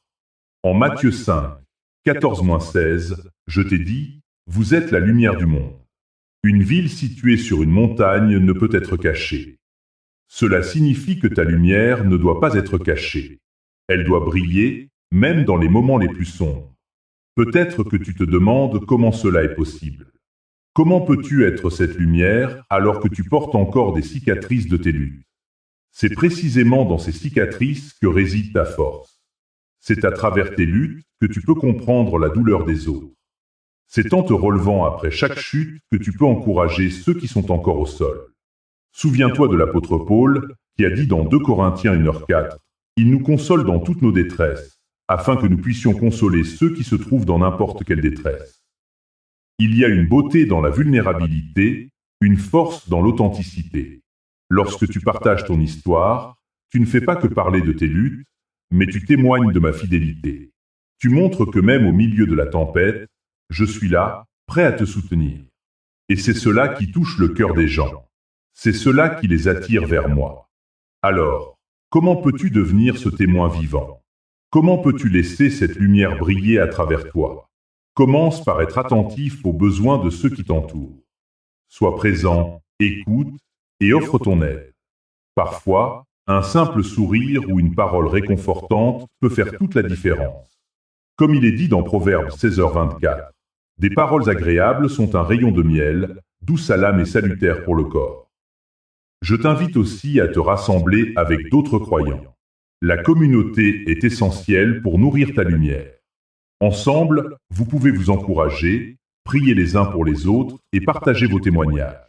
Speaker 1: En Matthieu 5, 14-16, je t'ai dit, vous êtes la lumière du monde. Une ville située sur une montagne ne peut être cachée. Cela signifie que ta lumière ne doit pas être cachée. Elle doit briller, même dans les moments les plus sombres. Peut-être que tu te demandes comment cela est possible. Comment peux-tu être cette lumière alors que tu portes encore des cicatrices de tes luttes? C'est précisément dans ces cicatrices que réside ta force. C'est à travers tes luttes que tu peux comprendre la douleur des autres. C'est en te relevant après chaque chute que tu peux encourager ceux qui sont encore au sol. Souviens-toi de l'apôtre Paul qui a dit dans 2 Corinthiens 1h4, « Il nous console dans toutes nos détresses, afin que nous puissions consoler ceux qui se trouvent dans n'importe quelle détresse. » Il y a une beauté dans la vulnérabilité, une force dans l'authenticité. Lorsque tu partages ton histoire, tu ne fais pas que parler de tes luttes, mais tu témoignes de ma fidélité. Tu montres que même au milieu de la tempête, je suis là, prêt à te soutenir. Et c'est cela qui touche le cœur des gens. C'est cela qui les attire vers moi. Alors, comment peux-tu devenir ce témoin vivant? Comment peux-tu laisser cette lumière briller à travers toi? Commence par être attentif aux besoins de ceux qui t'entourent. Sois présent, écoute et offre ton aide. Parfois, un simple sourire ou une parole réconfortante peut faire toute la différence. Comme il est dit dans Proverbes 16h24, « Des paroles agréables sont un rayon de miel, douce à l'âme et salutaire pour le corps. » Je t'invite aussi à te rassembler avec d'autres croyants. La communauté est essentielle pour nourrir ta lumière. Ensemble, vous pouvez vous encourager, prier les uns pour les autres et partager vos témoignages.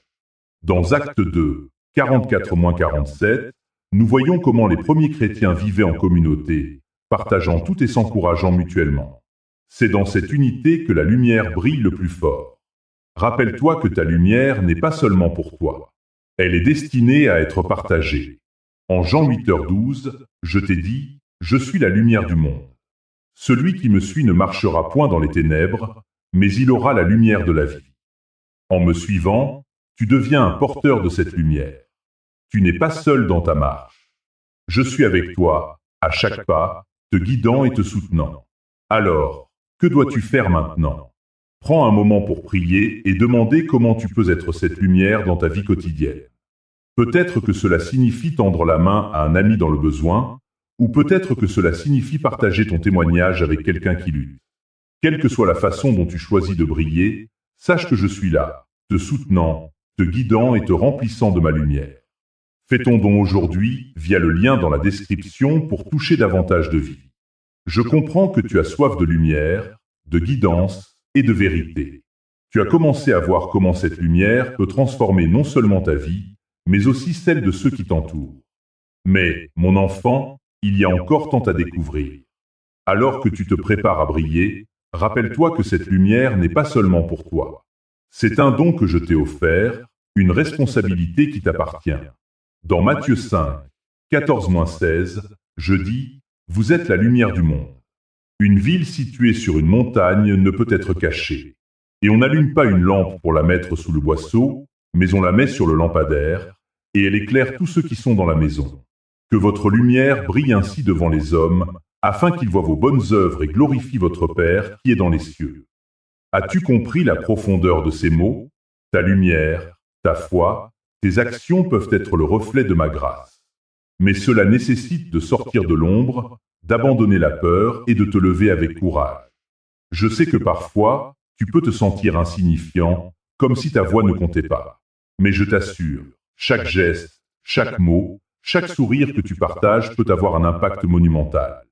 Speaker 1: Dans Actes 2, 44-47, nous voyons comment les premiers chrétiens vivaient en communauté, partageant tout et s'encourageant mutuellement. C'est dans cette unité que la lumière brille le plus fort. Rappelle-toi que ta lumière n'est pas seulement pour toi. Elle est destinée à être partagée. En Jean 8h12, je t'ai dit, « Je suis la lumière du monde. Celui qui me suit ne marchera point dans les ténèbres, mais il aura la lumière de la vie. » En me suivant, tu deviens un porteur de cette lumière. Tu n'es pas seul dans ta marche. Je suis avec toi, à chaque pas, te guidant et te soutenant. Alors, que dois-tu faire maintenant? Prends un moment pour prier et demander comment tu peux être cette lumière dans ta vie quotidienne. Peut-être que cela signifie tendre la main à un ami dans le besoin, ou peut-être que cela signifie partager ton témoignage avec quelqu'un qui lutte. Quelle que soit la façon dont tu choisis de briller, sache que je suis là, te soutenant, te guidant et te remplissant de ma lumière. Fais ton don aujourd'hui via le lien dans la description pour toucher davantage de vie. Je comprends que tu as soif de lumière, de guidance et de vérité. Tu as commencé à voir comment cette lumière peut transformer non seulement ta vie, mais aussi celle de ceux qui t'entourent. Mais, mon enfant, il y a encore tant à découvrir. Alors que tu te prépares à briller, rappelle-toi que cette lumière n'est pas seulement pour toi. C'est un don que je t'ai offert, une responsabilité qui t'appartient. Dans Matthieu 5, 14-16, je dis, « Vous êtes la lumière du monde. Une ville située sur une montagne ne peut être cachée. Et on n'allume pas une lampe pour la mettre sous le boisseau, mais on la met sur le lampadaire, et elle éclaire tous ceux qui sont dans la maison. Que votre lumière brille ainsi devant les hommes, afin qu'ils voient vos bonnes œuvres et glorifient votre Père qui est dans les cieux. » As-tu compris la profondeur de ces mots? Ta lumière, ta foi, tes actions peuvent être le reflet de ma grâce. Mais cela nécessite de sortir de l'ombre, d'abandonner la peur et de te lever avec courage. Je sais que parfois, tu peux te sentir insignifiant, comme si ta voix ne comptait pas. Mais je t'assure, chaque geste, chaque mot, chaque sourire que tu partages peut avoir un impact monumental.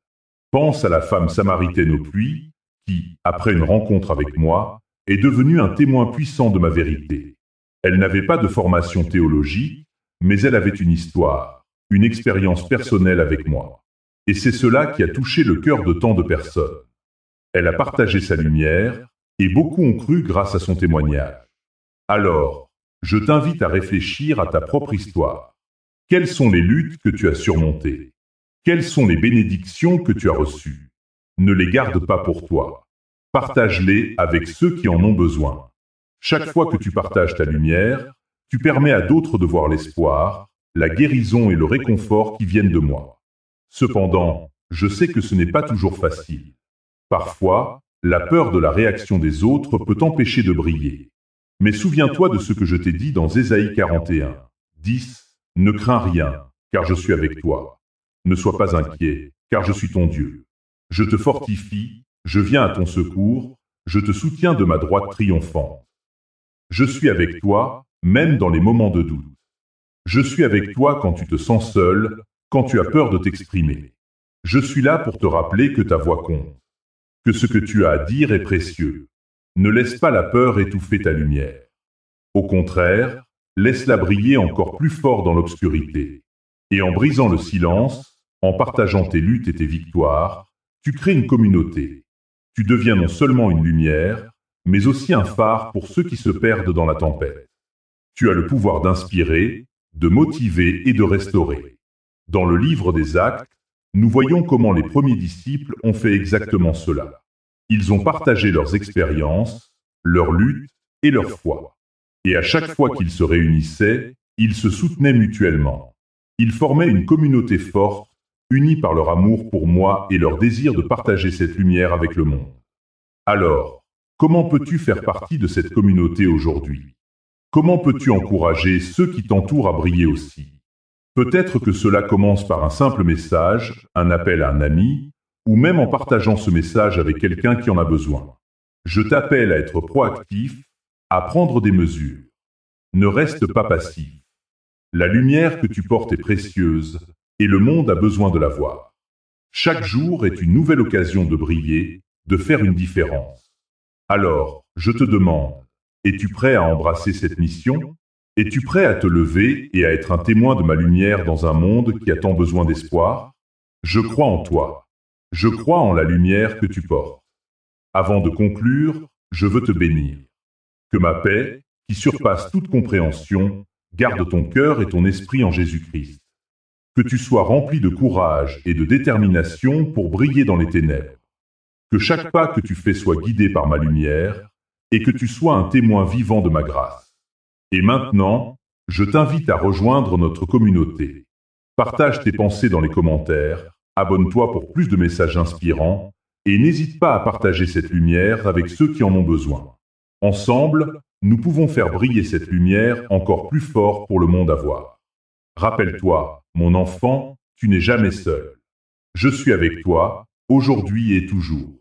Speaker 1: Pense à la femme samaritaine au puits, qui, après une rencontre avec moi, est devenue un témoin puissant de ma vérité. Elle n'avait pas de formation théologique, mais elle avait une histoire, une expérience personnelle avec moi. Et c'est cela qui a touché le cœur de tant de personnes. Elle a partagé sa lumière, et beaucoup ont cru grâce à son témoignage. Alors, je t'invite à réfléchir à ta propre histoire. Quelles sont les luttes que tu as surmontées? Quelles sont les bénédictions que tu as reçues? Ne les garde pas pour toi. Partage-les avec ceux qui en ont besoin. Chaque fois que tu partages ta lumière, tu permets à d'autres de voir l'espoir, la guérison et le réconfort qui viennent de moi. Cependant, je sais que ce n'est pas toujours facile. Parfois, la peur de la réaction des autres peut t'empêcher de briller. Mais souviens-toi de ce que je t'ai dit dans Ésaïe 41, 10, « Ne crains rien, car je suis avec toi. Ne sois pas inquiet, car je suis ton Dieu. Je te fortifie, Je viens à ton secours, je te soutiens de ma droite triomphante. Je suis avec toi, même dans les moments de doute. Je suis avec toi quand tu te sens seul, quand tu as peur de t'exprimer. Je suis là pour te rappeler que ta voix compte, que ce que tu as à dire est précieux. Ne laisse pas la peur étouffer ta lumière. Au contraire, laisse-la briller encore plus fort dans l'obscurité. Et en brisant le silence, en partageant tes luttes et tes victoires, tu crées une communauté. Tu deviens non seulement une lumière, mais aussi un phare pour ceux qui se perdent dans la tempête. Tu as le pouvoir d'inspirer, de motiver et de restaurer. Dans le livre des Actes, nous voyons comment les premiers disciples ont fait exactement cela. Ils ont partagé leurs expériences, leurs luttes et leur foi. Et à chaque fois qu'ils se réunissaient, ils se soutenaient mutuellement. Ils formaient une communauté forte, unis par leur amour pour moi et leur désir de partager cette lumière avec le monde. Alors, comment peux-tu faire partie de cette communauté aujourd'hui? Comment peux-tu encourager ceux qui t'entourent à briller aussi? Peut-être que cela commence par un simple message, un appel à un ami, ou même en partageant ce message avec quelqu'un qui en a besoin. Je t'appelle à être proactif, à prendre des mesures. Ne reste pas passif. La lumière que tu portes est précieuse, et le monde a besoin de la voir. Chaque jour est une nouvelle occasion de briller, de faire une différence. Alors, je te demande, es-tu prêt à embrasser cette mission? Es-tu prêt à te lever et à être un témoin de ma lumière dans un monde qui a tant besoin d'espoir? Je crois en toi. Je crois en la lumière que tu portes. Avant de conclure, je veux te bénir. Que ma paix, qui surpasse toute compréhension, garde ton cœur et ton esprit en Jésus-Christ. Que tu sois rempli de courage et de détermination pour briller dans les ténèbres. Que chaque pas que tu fais soit guidé par ma lumière et que tu sois un témoin vivant de ma grâce. Et maintenant, je t'invite à rejoindre notre communauté. Partage tes pensées dans les commentaires, abonne-toi pour plus de messages inspirants et n'hésite pas à partager cette lumière avec ceux qui en ont besoin. Ensemble, nous pouvons faire briller cette lumière encore plus fort pour le monde à voir. Rappelle-toi, mon enfant, tu n'es jamais seul. Je suis avec toi, aujourd'hui et toujours.